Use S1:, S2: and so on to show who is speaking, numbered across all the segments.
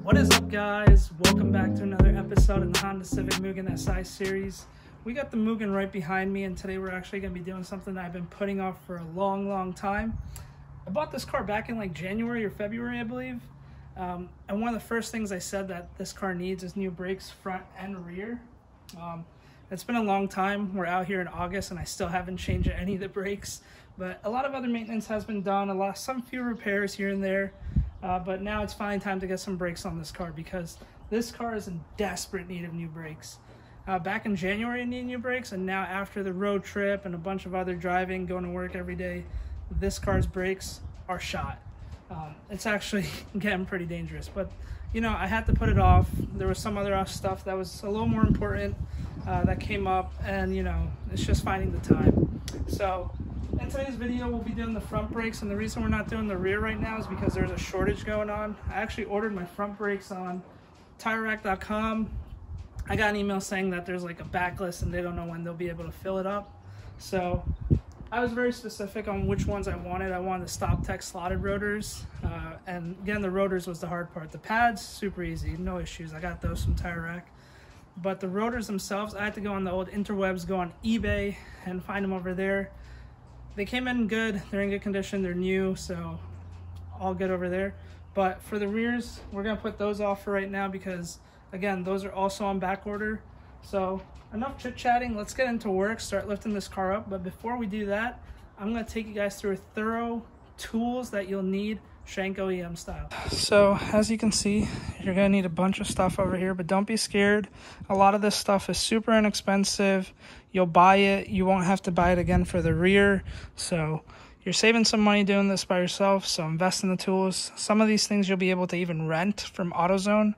S1: What is up, guys? Welcome back to another episode in the Honda Civic Mugen SI series. We got the Mugen right behind me, and today we're actually going to be doing something that I've been putting off for a long time. I bought this car back in like January or February, I believe. And one of the first things I said that this car needs is new brakes, front and rear. It's been a long time. We're out here in August and I still haven't changed any of the brakes, but a lot of other maintenance has been done, some few repairs here and there. But now it's finally time to get some brakes on this car because this car is in desperate need of new brakes. Back in January I needed new brakes, and now after the road trip and a bunch of other driving, going to work every day, this car's brakes are shot. It's actually getting pretty dangerous, but you know, I had to put it off. There was some other stuff that was a little more important that came up, and you know, it's just finding the time. So in today's video, we'll be doing the front brakes, and the reason we're not doing the rear right now is because there's a shortage going on. I actually ordered my front brakes on TireRack.com. I got an email saying that there's like a backlist and they don't know when they'll be able to fill it up. So I was very specific on which ones I wanted. I wanted the stop tech slotted rotors, and again, the rotors was the hard part. The pads, super easy, no issues. I got those from TireRack. But the rotors themselves, I had to go on the old interwebs, go on eBay and find them over there. They came in good, they're in good condition, they're new, so all good over there. But for the rears, we're gonna put those off for right now because again, those are also on back order. So enough chit chatting, let's get into work, start lifting this car up. But before we do that, I'm gonna take you guys through a thorough tools that you'll need Shank OEM style. So as you can see, you're gonna need a bunch of stuff over here, but don't be scared. A lot of this stuff is super inexpensive. You'll buy it, you won't have to buy it again for the rear. So you're saving some money doing this by yourself, so invest in the tools. Some of these things you'll be able to even rent from AutoZone.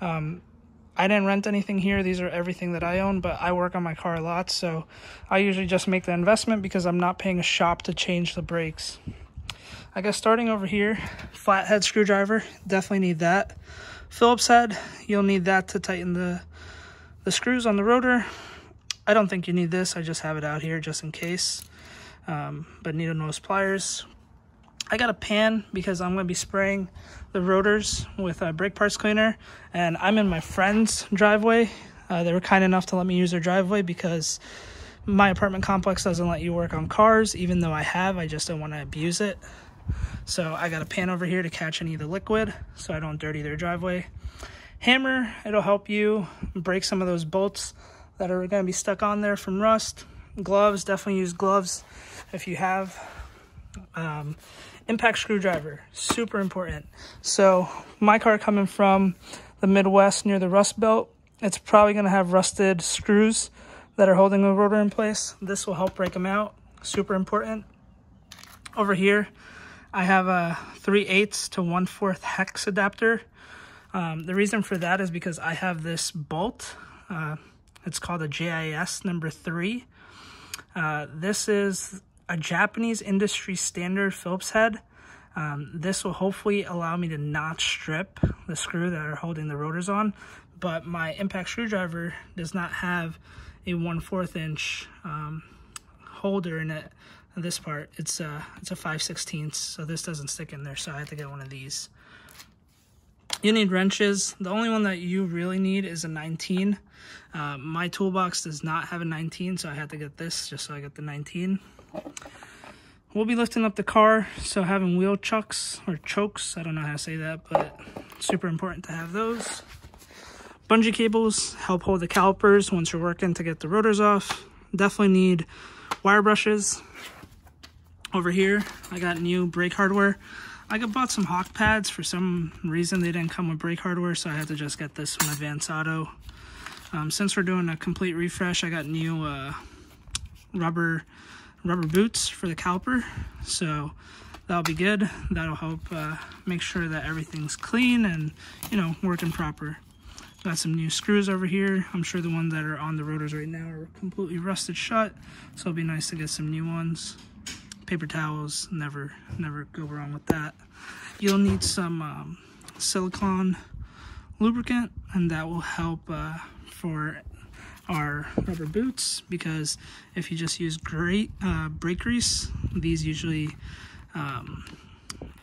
S1: I didn't rent anything here. These are everything that I own, but I work on my car a lot, so I usually just make the investment because I'm not paying a shop to change the brakes. I guess starting over here, flathead screwdriver, definitely need that. Phillips head, you'll need that to tighten the screws on the rotor. I don't think you need this, I just have it out here just in case. But needle nose pliers. I got a pan because I'm going to be spraying the rotors with a brake parts cleaner, and I'm in my friend's driveway. They were kind enough to let me use their driveway because my apartment complex doesn't let you work on cars, even though I just don't want to abuse it. So I got a pan over here to catch any of the liquid so I don't dirty their driveway. Hammer, it'll help you break some of those bolts that are going to be stuck on there from rust. Gloves, definitely use gloves if you have. Impact screwdriver, super important. So my car coming from the Midwest near the Rust Belt, it's probably going to have rusted screws that are holding the rotor in place. This will help break them out, super important. Over here, I have a 3/8 to 1/4 hex adapter. The reason for that is because I have this bolt. It's called a JIS number 3. This is a Japanese industry standard Phillips head. This will hopefully allow me to not strip the screw that are holding the rotors on, but my impact screwdriver does not have a 1/4 inch holder in it. This part, it's a 5/16, so this doesn't stick in there, so I have to get one of these. You need wrenches. The only one that you really need is a 19. My toolbox does not have a 19, so I had to get this just so I get the 19. We'll be lifting up the car, so having wheel chucks or chokes, I don't know how to say that, but super important to have those. Bungee cables help hold the calipers once you're working to get the rotors off. Definitely need wire brushes. Over here, I got new brake hardware. I bought some Hawk pads. For some reason, they didn't come with brake hardware, so I had to just get this from Advance Auto. Since we're doing a complete refresh, I got new rubber boots for the caliper, so that'll be good. That'll help make sure that everything's clean and, you know, working proper. Got some new screws over here. I'm sure the ones that are on the rotors right now are completely rusted shut, so it'll be nice to get some new ones. Paper towels, never go wrong with that. You'll need some silicone lubricant, and that will help for our rubber boots, because if you just use brake grease, these usually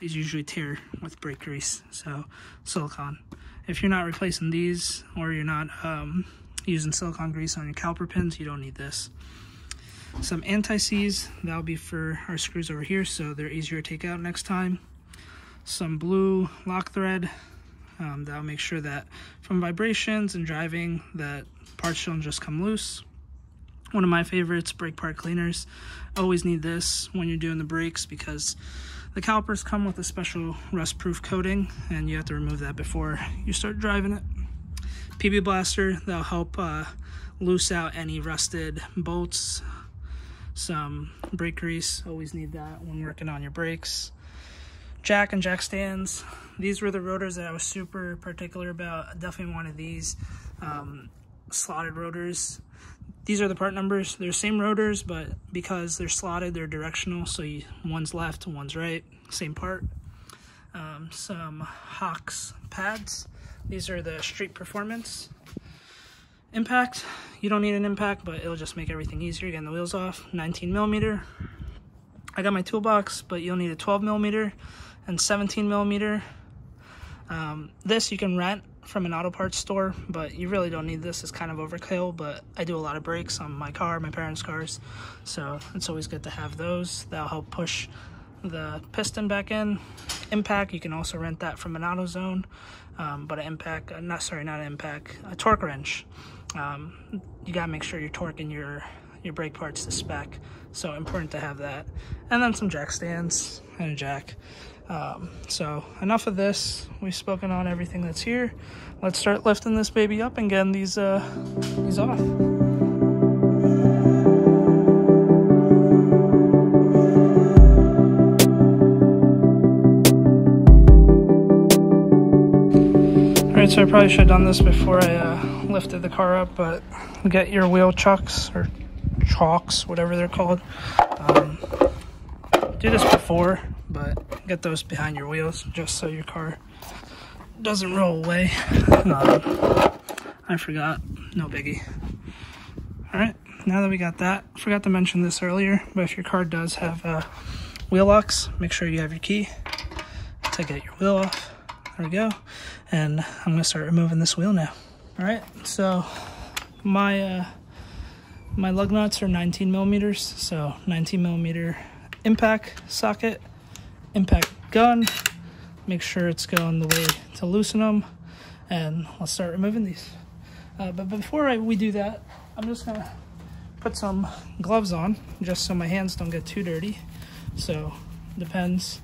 S1: these usually tear with brake grease, so silicone. If you're not replacing these, or you're not using silicone grease on your caliper pins, you don't need this. Some anti-seize, that'll be for our screws over here, so they're easier to take out next time. Some blue lock thread, that'll make sure that from vibrations and driving that parts don't just come loose. One of my favorites, brake part cleaners. Always need this when you're doing the brakes because the calipers come with a special rust-proof coating and you have to remove that before you start driving it. PB Blaster, that'll help loose out any rusted bolts. Some brake grease, always need that when working on your brakes. Jack and jack stands. These were the rotors that I was super particular about. I definitely wanted these slotted rotors. These are the part numbers. They're same rotors, but because they're slotted, they're directional. So one's left and one's right, same part. Some Hawks pads. These are the Street Performance. Impact. You don't need an impact, but it'll just make everything easier getting the wheels off. 19mm. I got my toolbox, but you'll need a 12mm and 17mm. This you can rent from an auto parts store, but you really don't need this. It's kind of overkill, but I do a lot of brakes on my car, my parents' cars, so it's always good to have those. That'll help push the piston back in. Impact, you can also rent that from an AutoZone, but an impact, a torque wrench. You gotta make sure you're torquing your brake parts to spec, so important to have that. And then some jack stands and a jack. So enough of this. We've spoken on everything that's here. Let's start lifting this baby up and getting these off. Alright, so I probably should have done this before I lifted the car up, but get your wheel chucks or chalks, whatever they're called. Do this before, but get those behind your wheels just so your car doesn't roll away. I forgot, no biggie. Alright, now that we got that, forgot to mention this earlier, but if your car does have wheel locks, make sure you have your key to get your wheel off. There we go. And I'm gonna start removing this wheel now. Alright, so my lug nuts are 19mm, so 19mm impact socket, impact gun. Make sure it's going the way to loosen them, and I'll start removing these. But before we do that, I'm just gonna put some gloves on just so my hands don't get too dirty. So depends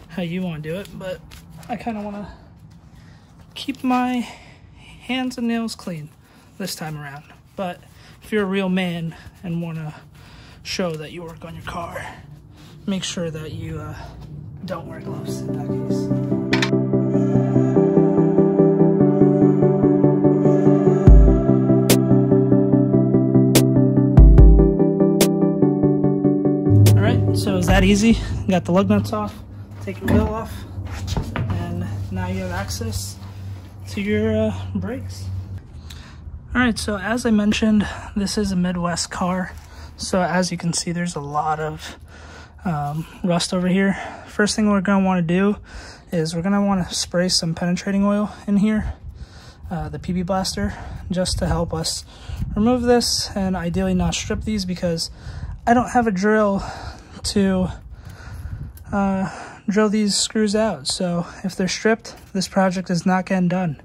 S1: how you want to do it, but I kind of want to keep my hands and nails clean this time around. But if you're a real man and want to show that you work on your car, make sure that you don't wear gloves in that case. Alright, so is that easy? Got the lug nuts off, take your wheel off, and now you have access to your brakes. Alright, so as I mentioned, this is a Midwest car, so as you can see there's a lot of rust over here. First thing we're going to want to do is we're going to want to spray some penetrating oil in here, the PB Blaster, just to help us remove this and ideally not strip these because I don't have a drill to drill these screws out. So if they're stripped, this project is not getting done.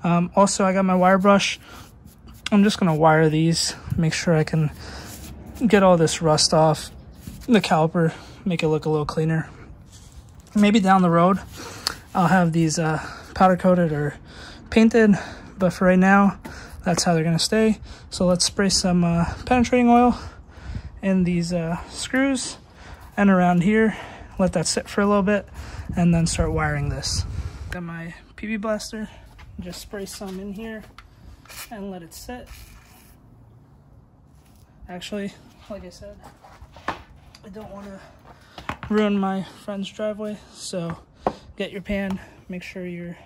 S1: Also, I got my wire brush. I'm just going to wire these, make sure I can get all this rust off the caliper, make it look a little cleaner. Maybe down the road I'll have these powder coated or painted, but for right now that's how they're going to stay. So let's spray some penetrating oil in these screws and around here, let that sit for a little bit, and then start wiring this. Got my PB Blaster, just spray some in here and let it sit. Actually, like I said, I don't want to ruin my friend's driveway, so get your pan, make sure you're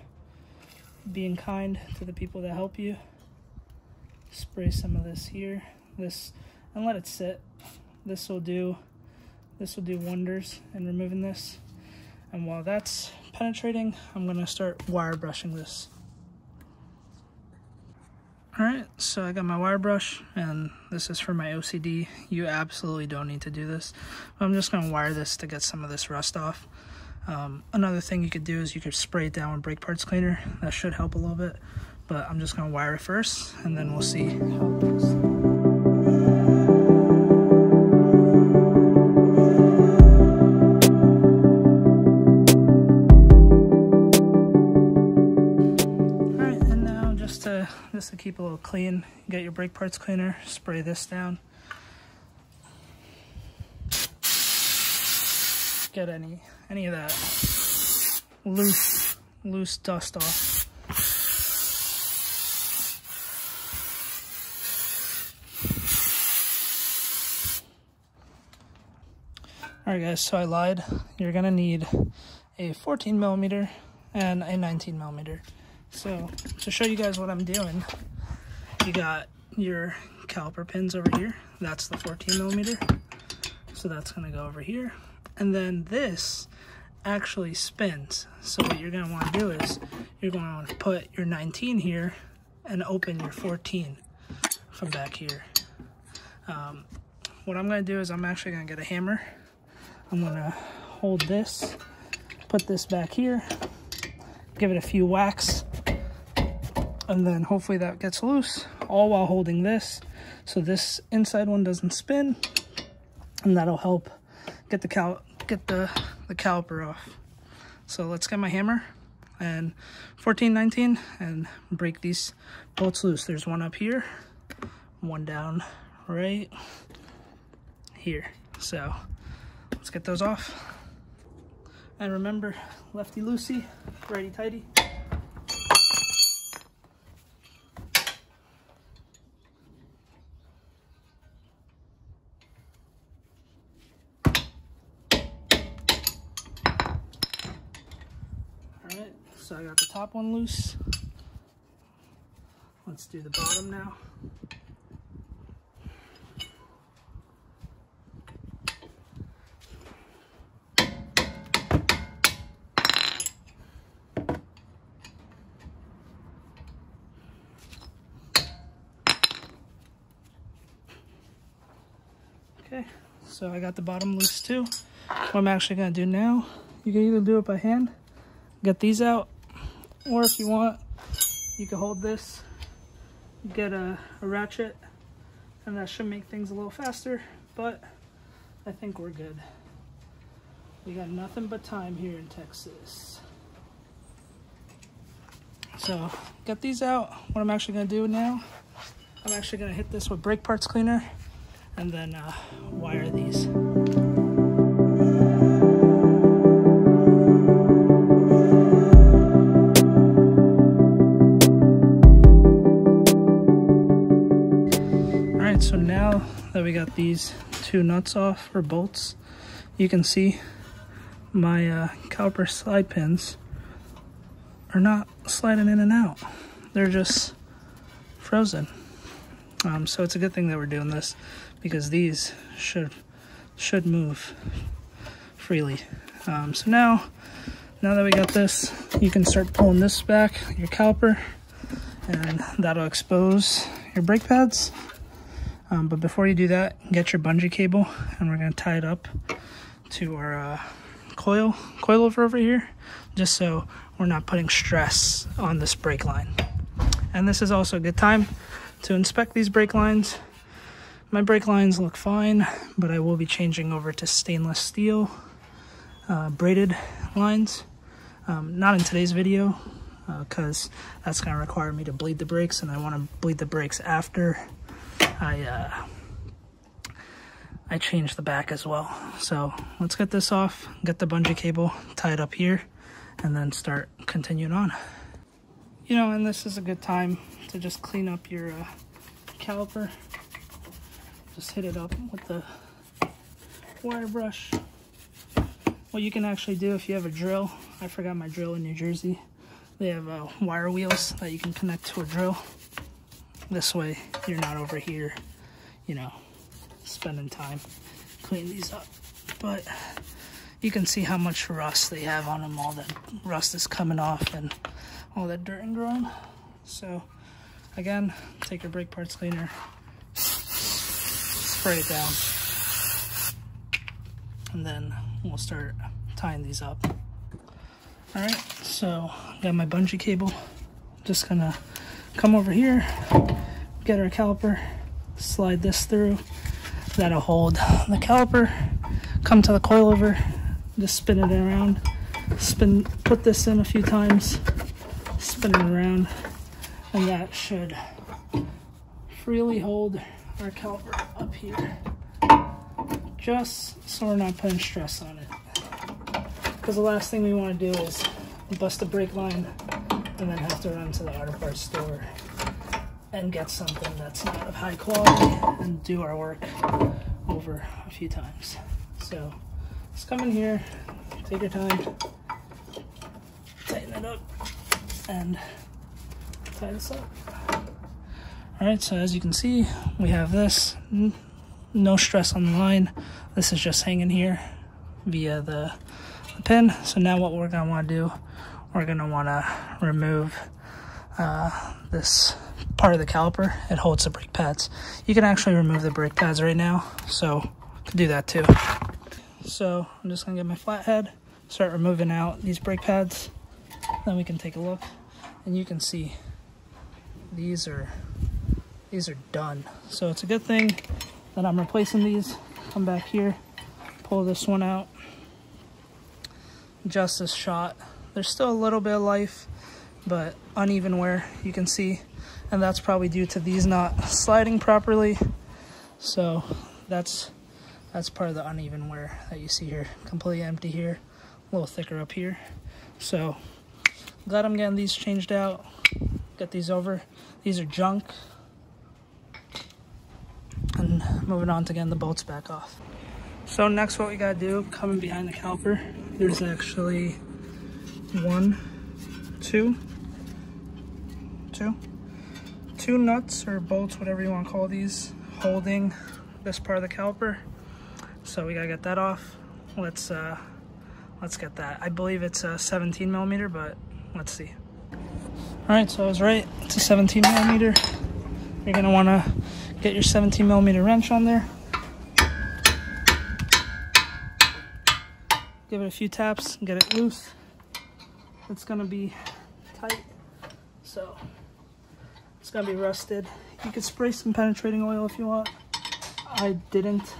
S1: being kind to the people that help you. Spray some of this here, and let it sit. This will do wonders in removing this. And while that's penetrating, I'm gonna start wire brushing this. All right, so I got my wire brush, and this is for my OCD. You absolutely don't need to do this. I'm just gonna wire this to get some of this rust off. Another thing you could do is you could spray it down with brake parts cleaner. That should help a little bit, but I'm just gonna wire it first, and then we'll see how it goes. Just to keep a little clean, get your brake parts cleaner, spray this down. Get any of that loose dust off. Alright guys, so I lied. You're gonna need a 14mm and a 19mm. So, to show you guys what I'm doing, you got your caliper pins over here. That's the 14mm. So that's gonna go over here. And then this actually spins. So what you're gonna wanna do is, you're gonna wanna put your 19 here and open your 14 from back here. What I'm gonna do is I'm actually gonna get a hammer. I'm gonna hold this, put this back here, give it a few whacks, and then hopefully that gets loose, all while holding this, so this inside one doesn't spin, and that'll help get the caliper off. So let's get my hammer and 14-19 and break these bolts loose. There's one up here, one down right here. So let's get those off. And remember, lefty loosey, righty tighty. Alright, so I got the top one loose. Let's do the bottom now. Okay, so I got the bottom loose too. What I'm actually gonna do now, you can either do it by hand, get these out, or if you want, you can hold this, get a ratchet, and that should make things a little faster, but I think we're good. We got nothing but time here in Texas. So, get these out. What I'm actually gonna do now, I'm actually gonna hit this with brake parts cleaner, and then wire these. Alright, so now that we got these two nuts off, or bolts, you can see my caliper slide pins are not sliding in and out. They're just frozen. So it's a good thing that we're doing this, because these should move freely. So now that we got this, you can start pulling this back, your caliper, and that'll expose your brake pads. But before you do that, get your bungee cable, and we're gonna tie it up to our coilover over here, just so we're not putting stress on this brake line. And this is also a good time to inspect these brake lines. My brake lines look fine, but I will be changing over to stainless steel braided lines. Not in today's video, because that's going to require me to bleed the brakes, and I want to bleed the brakes after I change the back as well. So let's get this off, get the bungee cable, tie it up here, and then start continuing on. You know, and this is a good time to just clean up your caliper. Just hit it up with the wire brush. What you can actually do if you have a drill, I forgot my drill in New Jersey. They have wire wheels that you can connect to a drill. This way you're not over here, you know, spending time cleaning these up. But you can see how much rust they have on them. All that rust is coming off and all that dirt and grime. So again, take your brake parts cleaner, spray it down, and then we'll start tying these up. All right, so got my bungee cable. Just gonna come over here, get our caliper, slide this through. That'll hold the caliper. Come to the coilover, just spin it around. Put this in a few times, spin it around, and that should freely hold our caliper up here, just so we're not putting stress on it. Because the last thing we want to do is bust a brake line and then have to run to the auto parts store and get something that's not of high quality and do our work over a few times. So just come in here, take your time, tighten it up, and tie this up. Alright, so as you can see, we have this. No stress on the line. This is just hanging here via the pin. So now what we're going to want to do, we're going to want to remove this part of the caliper. It holds the brake pads. You can actually remove the brake pads right now, so you can do that too. So I'm just going to get my flathead, start removing out these brake pads. Then we can take a look, and you can see these are done. So it's a good thing that I'm replacing these. Come back here, pull this one out, adjust this shot. There's still a little bit of life, but uneven wear, you can see, and that's probably due to these not sliding properly. So that's part of the uneven wear that you see here. Completely empty here, a little thicker up here. So glad I'm getting these changed out, get these over. These are junk. And moving on to getting the bolts back off. So next what we gotta do, coming behind the caliper, there's actually two nuts or bolts, whatever you want to call these, holding this part of the caliper. So we gotta get that off. Let's get that. I believe it's a 17 millimeter, but let's see. All right, so I was right. It's a 17 millimeter. You're gonna want to get your 17 millimeter wrench on there. Give it a few taps and get it loose. It's gonna be tight, so it's gonna be rusted. You could spray some penetrating oil if you want. I didn't.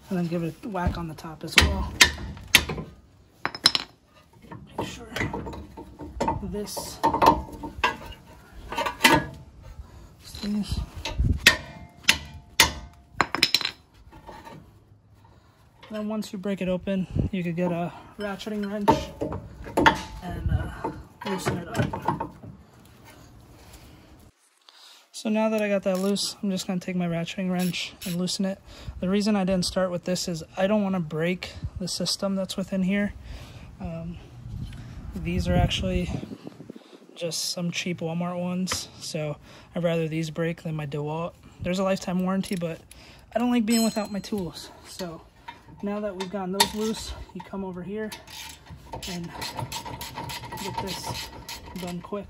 S1: And then give it a whack on the top as well. Make sure this stays. Then once you break it open, you could get a ratcheting wrench and loosen it up. So now that I got that loose, I'm just going to take my ratcheting wrench and loosen it. The reason I didn't start with this is I don't want to break the system that's within here. These are actually just some cheap Walmart ones, so I'd rather these break than my DeWalt. There's a lifetime warranty, but I don't like being without my tools. So now that we've gotten those loose, you come over here and get this done quick.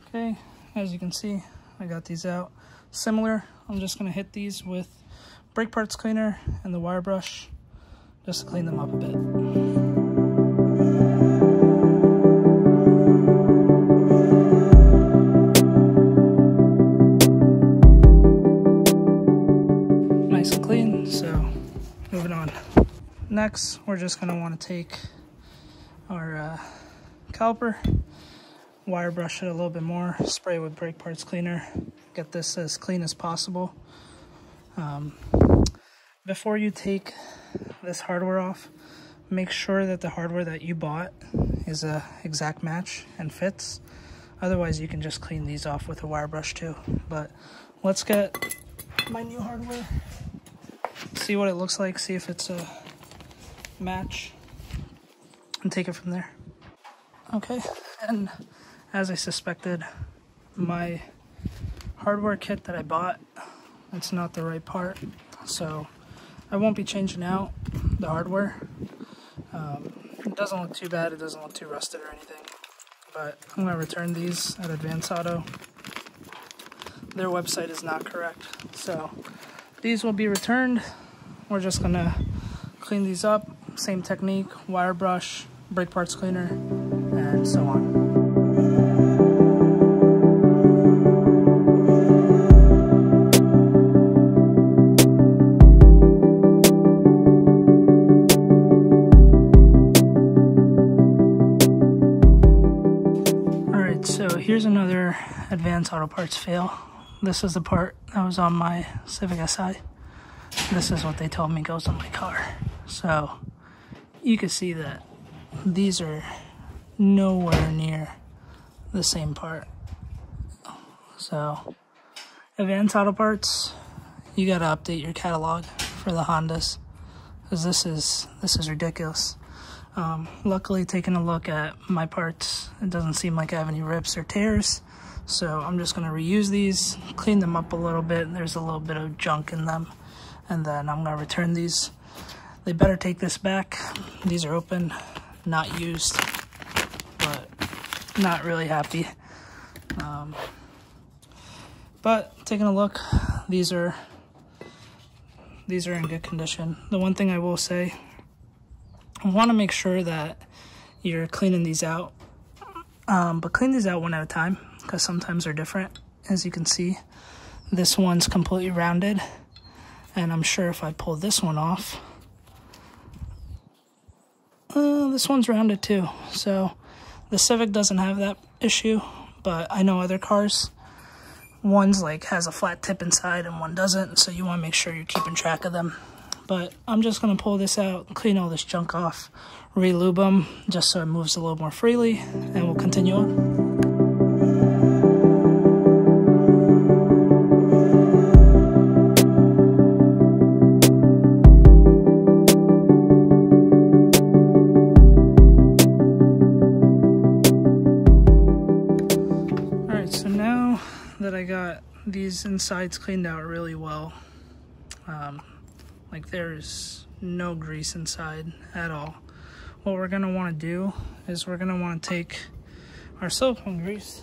S1: Okay, as you can see, I got these out. Similar, I'm just going to hit these with brake parts cleaner and the wire brush just to clean them up a bit. Nice and clean, so moving on. Next, we're just going to want to take our caliper, wire brush it a little bit more, spray with brake parts cleaner, get this as clean as possible. Before you take this hardware off, make sure that the hardware that you bought is a exact match and fits. Otherwise, you can just clean these off with a wire brush too. But let's get my new hardware, see what it looks like, see if it's a match, and take it from there. Okay, and as I suspected, my hardware kit that I bought, it's not the right part, so I won't be changing out the hardware. It doesn't look too bad, it doesn't look too rusted or anything, but I'm going to return these at Advance Auto. Their website is not correct, so these will be returned. We're just going to clean these up, same technique, wire brush, brake parts cleaner, and so on. So here's another Advance Auto Parts fail. This is the part that was on my Civic Si. This is what they told me goes on my car. So you can see that these are nowhere near the same part. So Advance Auto Parts, you gotta update your catalog for the Hondas, because this is ridiculous. Luckily, taking a look at my parts, it doesn't seem like I have any rips or tears, so I'm just going to reuse these, clean them up a little bit. There's a little bit of junk in them, and then I'm going to return these. They better take this back. These are open, not used, but not really happy. But taking a look, these are in good condition. The one thing I will say, I want to make sure that you're cleaning these out, but clean these out one at a time, because sometimes they're different. As you can see, this one's completely rounded, and I'm sure if I pull this one off, this one's rounded too. So the Civic doesn't have that issue, but I know other cars, one's like has a flat tip inside and one doesn't, so you want to make sure you're keeping track of them. But I'm just going to pull this out, clean all this junk off, re-lube them, just so it moves a little more freely, and we'll continue on. Alright, so now that I got these insides cleaned out really well, like there's no grease inside at all. What we're gonna want to do is we're gonna want to take our silicone grease,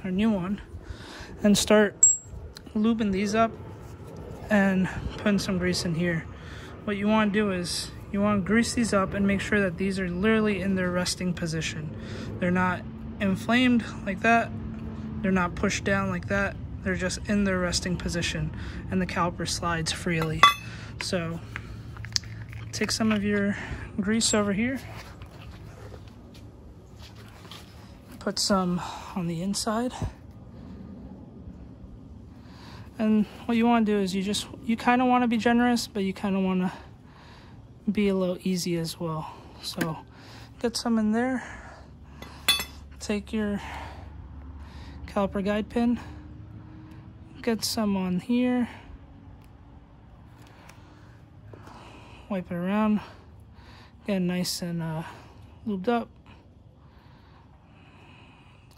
S1: our new one, and start lubing these up and putting some grease in here. What you want to do is you want to grease these up and make sure that these are literally in their resting position. They're not inflamed like that, they're not pushed down like that, they're just in their resting position, and the caliper slides freely. So take some of your grease over here, put some on the inside, and what you want to do is you kind of want to be generous, but you kind of want to be a little easy as well. So get some in there, take your caliper guide pin, get some on here, wipe it around, get it nice and lubed up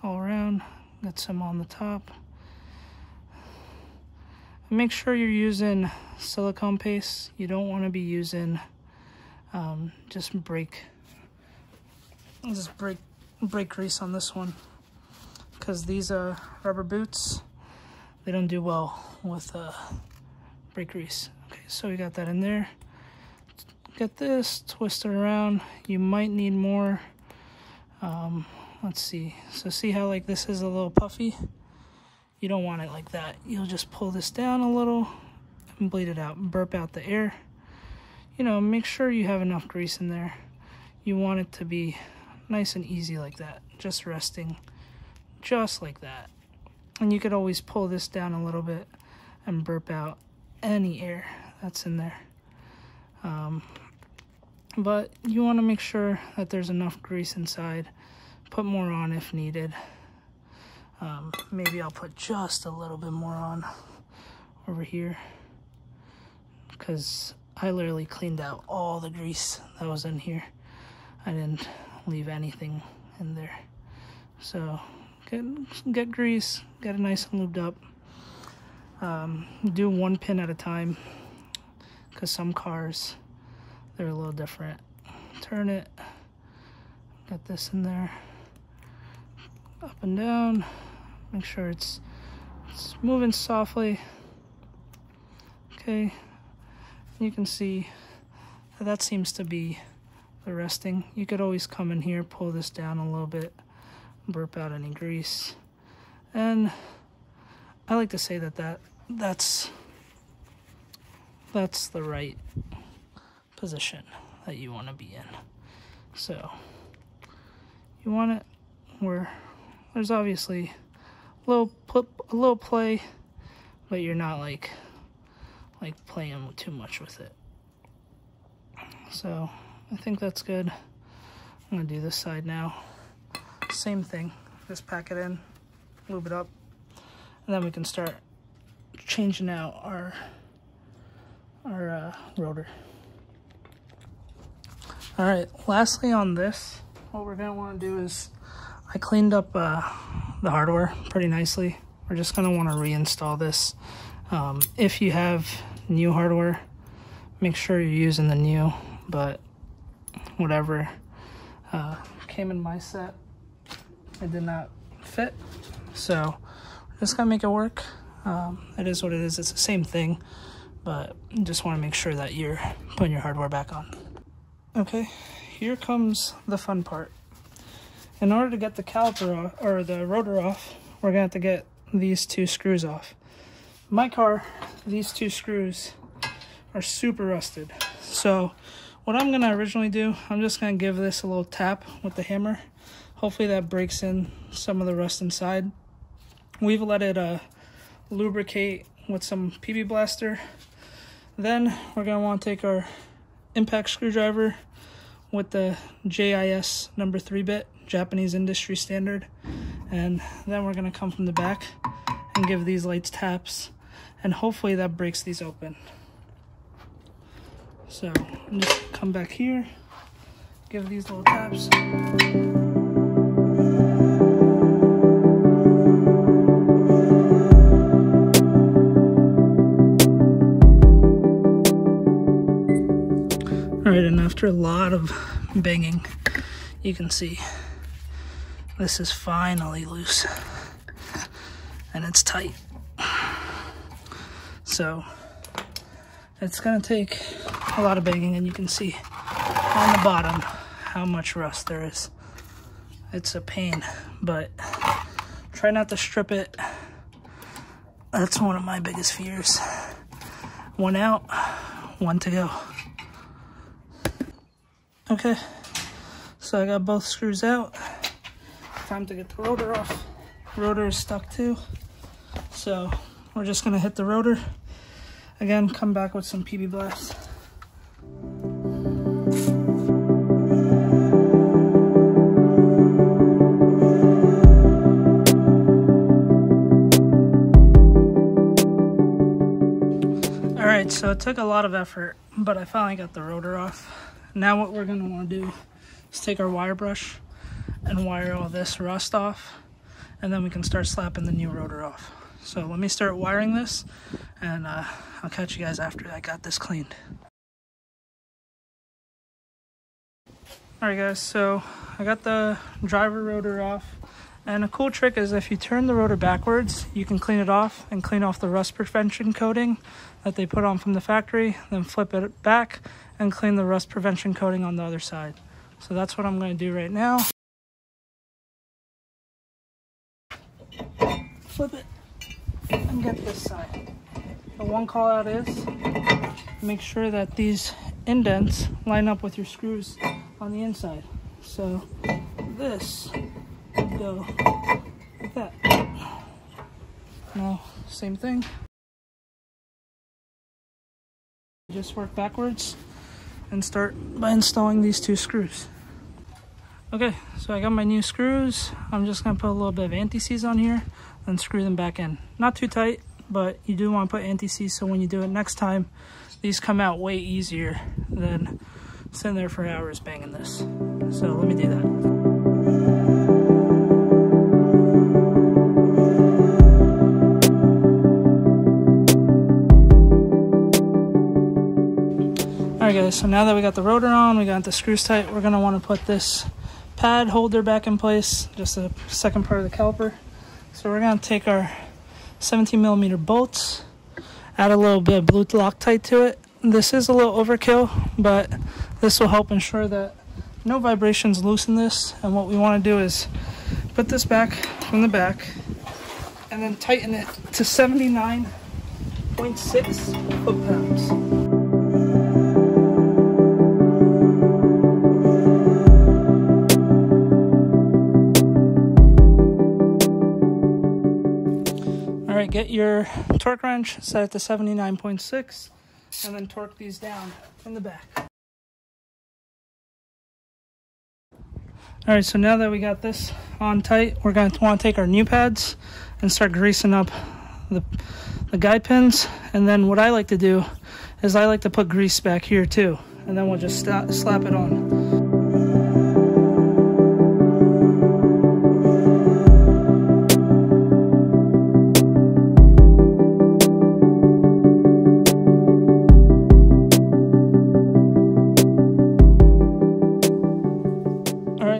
S1: all around, get some on the top. And make sure you're using silicone paste. You don't want to be using just brake grease on this one, because these rubber boots, they don't do well with brake grease. Okay, so we got that in there. Get this, twist it around. You might need more. Let's see. So see how like this is a little puffy? You don't want it like that. You'll just pull this down a little and bleed it out. Burp out the air. You know, make sure you have enough grease in there. You want it to be nice and easy like that. Just resting. Just like that. And you could always pull this down a little bit and burp out any air that's in there. But you want to make sure that there's enough grease inside. Put more on if needed. Maybe I'll put just a little bit more on over here, because I literally cleaned out all the grease that was in here. I didn't leave anything in there. So get grease, get it nice and lubed up. Do one pin at a time, because some cars, they're a little different. Turn it, get this in there, up and down, make sure it's moving softly. Okay, you can see that seems to be the resting. You could always come in here, pull this down a little bit, burp out any grease. And I like to say that's the right position that you want to be in. So you want it where there's obviously a little play, but you're not like playing too much with it. So I think that's good. I'm gonna do this side now. Same thing, just pack it in, lube it up, and then we can start changing out our rotor. All right, lastly on this, what we're gonna wanna do is, I cleaned up the hardware pretty nicely. We're just gonna wanna reinstall this. If you have new hardware, make sure you're using the new, but whatever came in my set, it did not fit. So we're just gonna make it work. It is what it is, it's the same thing, but just wanna make sure that you're putting your hardware back on. Okay, here comes the fun part. In order to get the caliper off, or the rotor off, we're gonna have to get these two screws off. My car, these two screws are super rusted. So what I'm gonna originally do, I'm just gonna give this a little tap with the hammer. Hopefully that breaks in some of the rust inside. We've let it lubricate with some PB Blaster. Then we're gonna wanna take our impact screwdriver with the JIS number 3-bit, Japanese industry standard, and then we're gonna come from the back and give these lights taps, and hopefully that breaks these open. So just come back here, give these little taps. Alright, and after a lot of banging, you can see this is finally loose and it's tight. So it's gonna take a lot of banging, and you can see on the bottom how much rust there is. It's a pain, but try not to strip it. That's one of my biggest fears. One out, one to go. Okay, so I got both screws out. Time to get the rotor off. Rotor is stuck too, so we're just gonna hit the rotor. Again, come back with some PB Blast. Alright, so it took a lot of effort, but I finally got the rotor off. Now what we're gonna wanna do is take our wire brush and wire all this rust off, and then we can start slapping the new rotor off. So let me start wiring this, and I'll catch you guys after I got this cleaned. Alright guys, so I got the driver rotor off, and a cool trick is if you turn the rotor backwards, you can clean it off and clean off the rust prevention coating that they put on from the factory, then flip it back and clean the rust prevention coating on the other side. So that's what I'm going to do right now. Flip it and get this side. The one call out is make sure that these indents line up with your screws on the inside. So this would go like that. Now, same thing. Just work backwards and start by installing these two screws. Okay, so I got my new screws. I'm just gonna put a little bit of anti-seize on here and screw them back in. Not too tight, but you do want to put anti-seize so when you do it next time, these come out way easier than sitting there for hours banging this. So let me do that. Alright guys, so now that we got the rotor on, we got the screws tight, we're going to want to put this pad holder back in place, just the second part of the caliper. So we're going to take our 17mm bolts, add a little bit of blue Loctite to it. This is a little overkill, but this will help ensure that no vibrations loosen this. And what we want to do is put this back from the back and then tighten it to 79.6 foot-pounds. Alright, get your torque wrench, set it to 79.6, and then torque these down from the back. Alright, so now that we got this on tight, we're going to want to take our new pads and start greasing up the guide pins. And then what I like to do is I like to put grease back here too, and then we'll just slap it on.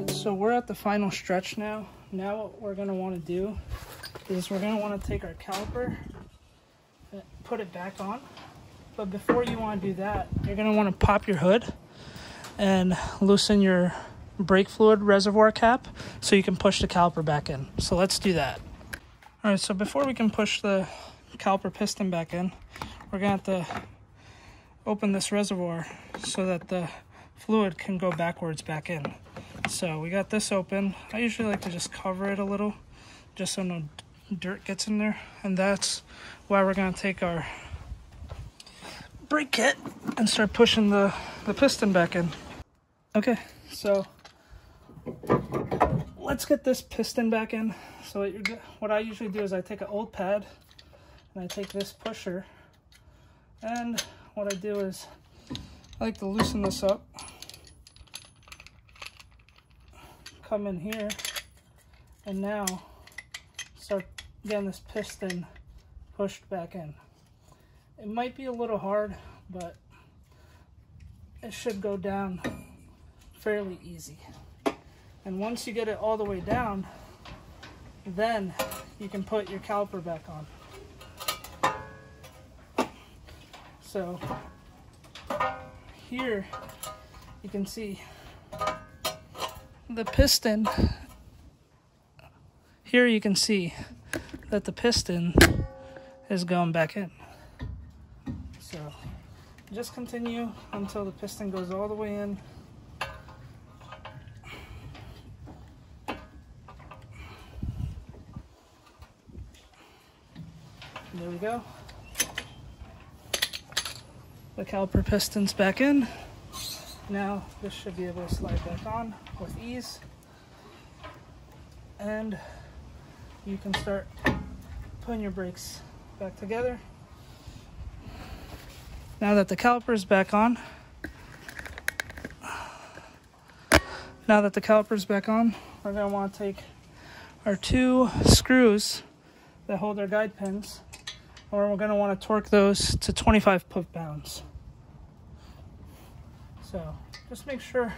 S1: So we're at the final stretch now. Now what we're going to want to do is we're going to want to take our caliper and put it back on. But before you want to do that, you're going to want to pop your hood and loosen your brake fluid reservoir cap so you can push the caliper back in. So let's do that. All right, so before we can push the caliper piston back in, we're going to have to open this reservoir so that the fluid can go backwards back in. So we got this open. I usually like to just cover it a little just so no dirt gets in there, and that's why we're going to take our brake kit and start pushing the piston back in. Okay, so let's get this piston back in. So what I usually do is I take an old pad and I take this pusher, and what I do is I like to loosen this up, come in here, and now start getting this piston pushed back in. It might be a little hard, but it should go down fairly easy. And once you get it all the way down, then you can put your caliper back on. So here you can see the piston. Here you can see that the piston is going back in. So just continue until the piston goes all the way in. There we go. The caliper piston's back in. Now this should be able to slide back on with ease, and you can start putting your brakes back together. Now that the caliper is back on, we're going to want to take our two screws that hold our guide pins, and we're going to want to torque those to 25 foot-pounds. So just make sure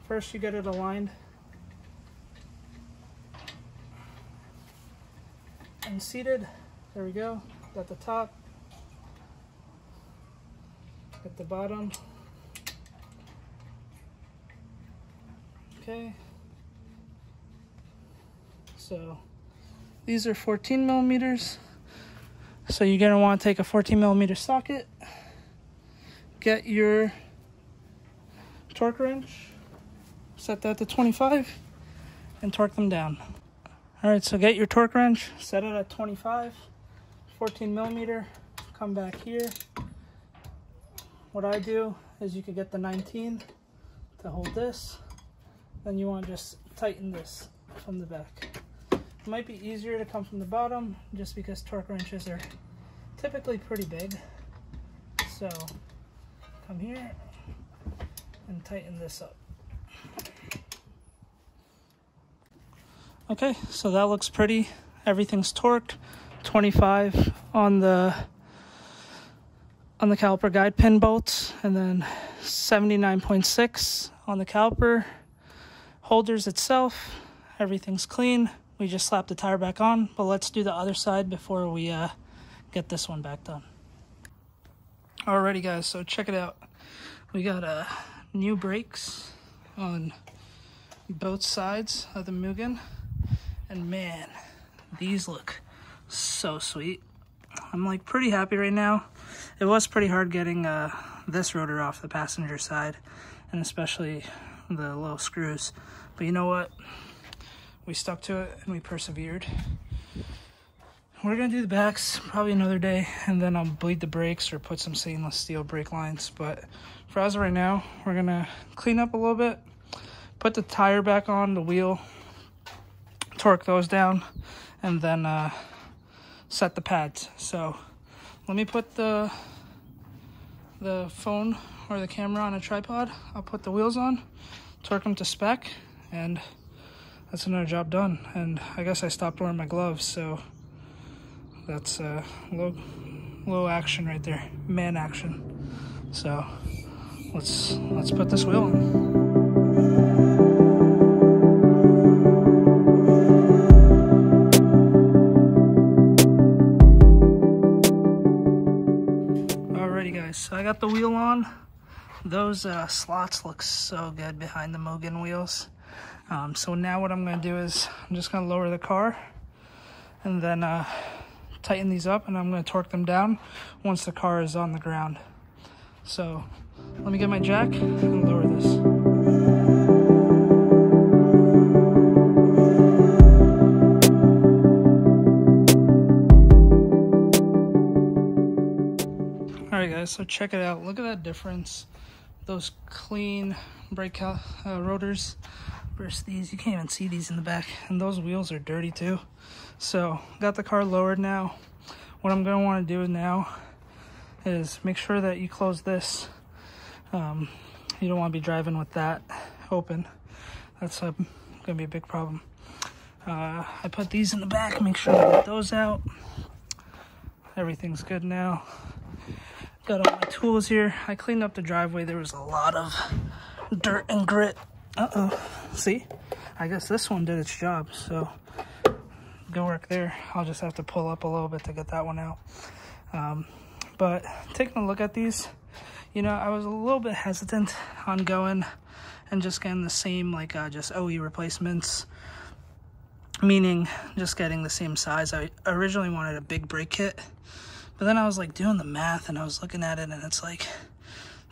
S1: first you get it aligned and seated. There we go. At the top, at the bottom. Okay. So these are 14 millimeters. So you're going to want to take a 14 millimeter socket, get your torque wrench, set that to 25, and torque them down. Alright, so get your torque wrench, set it at 25, 14 millimeter, come back here. What I do is you could get the 19 to hold this, then you want to just tighten this from the back. It might be easier to come from the bottom just because torque wrenches are typically pretty big. So come here and tighten this up. Okay, so that looks pretty. Everything's torqued. 25 on the caliper guide pin bolts, and then 79.6 on the caliper holders itself. Everything's clean. We just slapped the tire back on, but let's do the other side before we get this one back done. Alrighty guys, so check it out. We got new brakes on both sides of the Mugen, and man, these look so sweet. I'm like pretty happy right now. It was pretty hard getting this rotor off the passenger side, and especially the little screws, but you know what, we stuck to it and we persevered. We're gonna do the backs probably another day, and then I'll bleed the brakes or put some stainless steel brake lines. But for as of right now, we're gonna clean up a little bit, put the tire back on the wheel, torque those down, and then set the pads. So let me put the phone or the camera on a tripod. I'll put the wheels on, torque them to spec, and that's another job done. And I guess I stopped wearing my gloves, so that's low action right there, man action. So let's put this wheel on. So I got the wheel on. Those slots look so good behind the Mugen wheels. So now what I'm going to do is I'm just going to lower the car and then tighten these up, and I'm going to torque them down once the car is on the ground. So let me get my jack and lower this. Alright guys, so check it out. Look at that difference. Those clean brake rotors versus these. You can't even see these in the back. And those wheels are dirty too. So, got the car lowered now. What I'm going to want to do now is make sure that you close this. You don't want to be driving with that open. That's going to be a big problem. I put these in the back, make sure I get those out. Everything's good now. Got all my tools here. I cleaned up the driveway. There was a lot of dirt and grit. See? I guess this one did its job, so good work there. I'll just have to pull up a little bit to get that one out. But taking a look at these, you know, I was a little bit hesitant on going and just getting the same, like just OE replacements, meaning just getting the same size. I originally wanted a big brake kit. But then I was like doing the math and I was looking at it, and it's like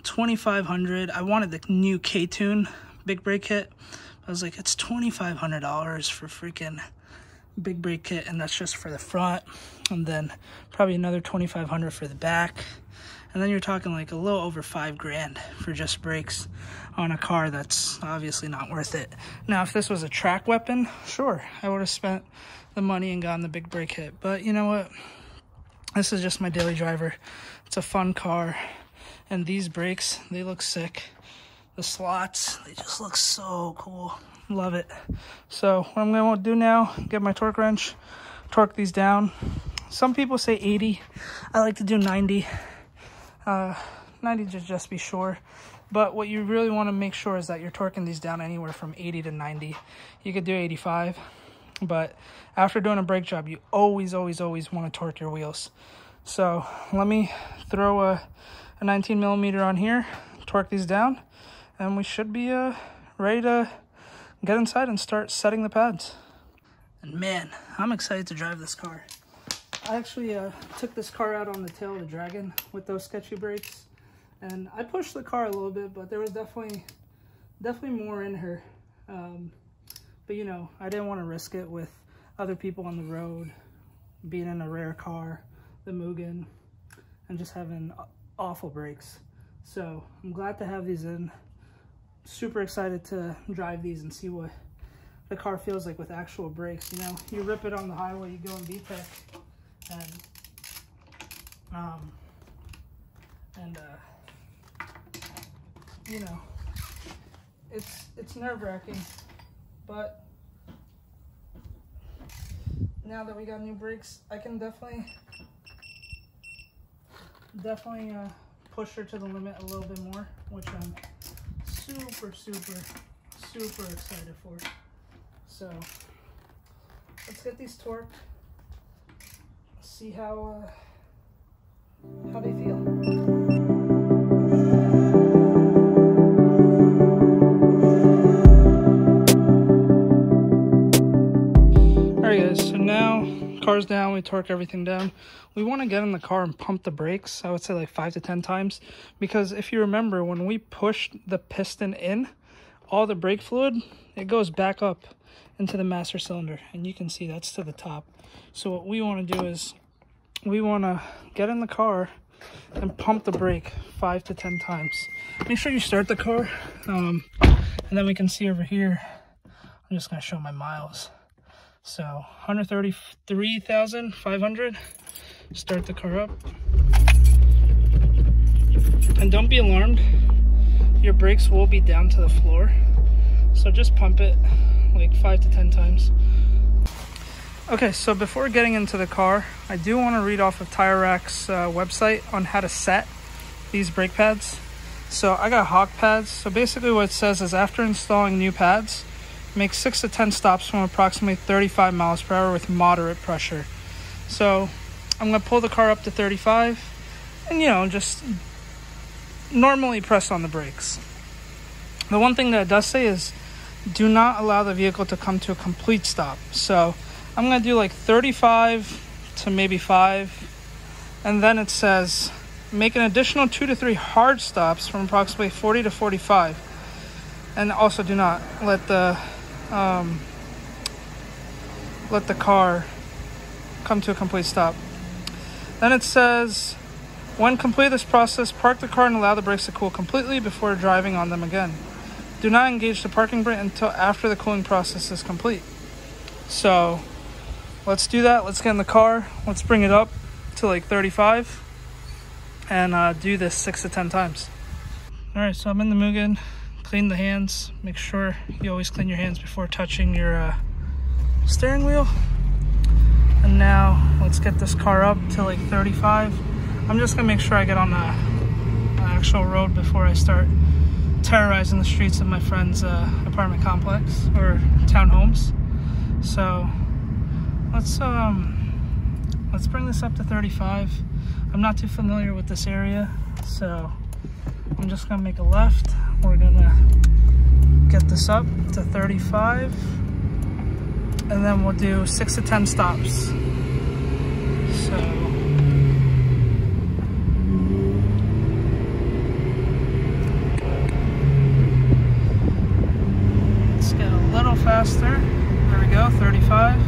S1: $2,500. I wanted the new K-Tune big brake kit. I was like, it's $2,500 for freaking big brake kit, and that's just for the front. And then probably another $2,500 for the back. And then you're talking like a little over $5,000 for just brakes on a car that's obviously not worth it. Now, if this was a track weapon, sure, I would have spent the money and gotten the big brake kit. But you know what? This is just my daily driver. It's a fun car. And these brakes, they look sick. The slots, they just look so cool. Love it. So what I'm going to do now, get my torque wrench, torque these down. Some people say 80. I like to do 90. 90 to just be sure. But what you really want to make sure is that you're torquing these down anywhere from 80 to 90. You could do 85. But after doing a brake job, you always want to torque your wheels. So let me throw a 19 millimeter on here, torque these down, and we should be ready to get inside and start setting the pads. And man, I'm excited to drive this car. I actually took this car out on the tail of the Dragon with those sketchy brakes, and I pushed the car a little bit, but there was definitely more in her. But you know, I didn't want to risk it with other people on the road, being in a rare car, the Mugen, and just having awful brakes. So I'm glad to have these in. super excited to drive these and see what the car feels like with actual brakes. You know, you rip it on the highway, you go in VTEC, and you know, it's nerve-wracking, but now that we got new brakes, I can definitely push her to the limit a little bit more, which I'm super excited for. So let's get these torqued, see how they feel. Alright guys, so now car's down, we torque everything down. We want to get in the car and pump the brakes, I would say like 5 to 10 times, because if you remember, when we pushed the piston in, all the brake fluid, it goes back up into the master cylinder, and you can see that's to the top. So what we want to do is we want to get in the car and pump the brake 5 to 10 times. Make sure you start the car, and then we can see over here, I'm just going to show my miles. So 133,500. Start the car up, and don't be alarmed, your brakes will be down to the floor, so just pump it like 5 to 10 times. Okay, so before getting into the car, I do want to read off of Tire Rack's website on how to set these brake pads. So I got Hawk pads. So basically what it says is, after installing new pads, make 6 to 10 stops from approximately 35 miles per hour with moderate pressure. So I'm going to pull the car up to 35 and, you know, just normally press on the brakes. The one thing that it does say is, do not allow the vehicle to come to a complete stop. So I'm going to do like 35 to maybe 5. And then it says, make an additional 2 to 3 hard stops from approximately 40 to 45. And also do not let the car come to a complete stop. Then it says, when complete this process, park the car and allow the brakes to cool completely before driving on them again. Do not engage the parking brake until after the cooling process is complete. So let's do that. Let's get in the car. Let's bring it up to like 35 and do this 6 to 10 times. All right, so I'm in the Mugen. Clean the hands. Make sure you always clean your hands before touching your steering wheel. And now let's get this car up to like 35. I'm just gonna make sure I get on the actual road before I start terrorizing the streets of my friend's apartment complex or townhomes. So let's bring this up to 35. I'm not too familiar with this area, so I'm just gonna make a left. We're gonna get this up to 35, and then we'll do 6 to 10 stops. So let's get a little faster. There we go, 35.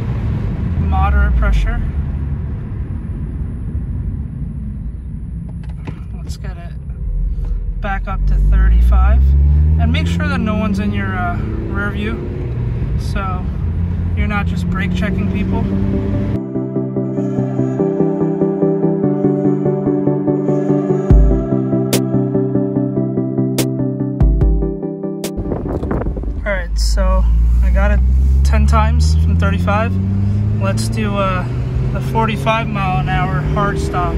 S1: Moderate pressure. Let's get it back up to 35, and make sure that no one's in your rear view, so you're not just brake checking people. Alright, so I got it 10 times from 35. Let's do the 45-mile-an-hour hard stop.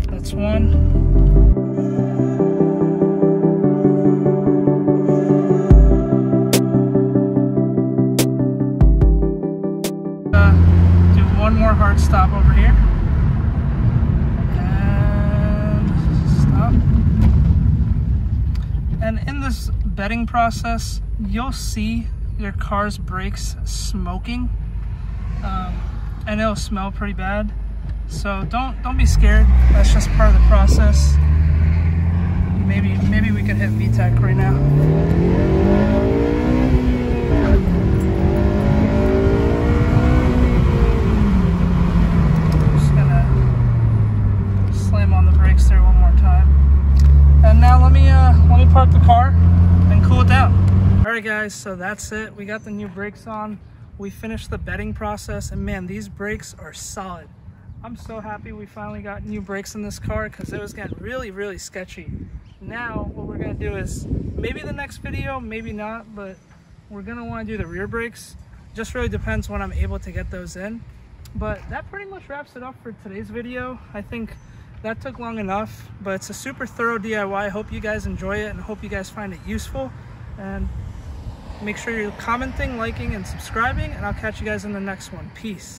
S1: That's one. Do one more hard stop over here. And stop. And in this bedding process, you'll see your car's brakes smoking. And it'll smell pretty bad. So don't be scared. That's just part of the process. Maybe we could hit VTEC right now. Alright guys, so that's it. We got the new brakes on. We finished the bedding process, and man, these brakes are solid. I'm so happy we finally got new brakes in this car because it was getting really sketchy. Now what we're gonna do is, maybe the next video, maybe not, but we're gonna want to do the rear brakes. Just really depends when I'm able to get those in. But that pretty much wraps it up for today's video. I think that took long enough, but it's a super thorough DIY. I hope you guys enjoy it and hope you guys find it useful. And make sure you're commenting, liking, and subscribing, and I'll catch you guys in the next one. Peace.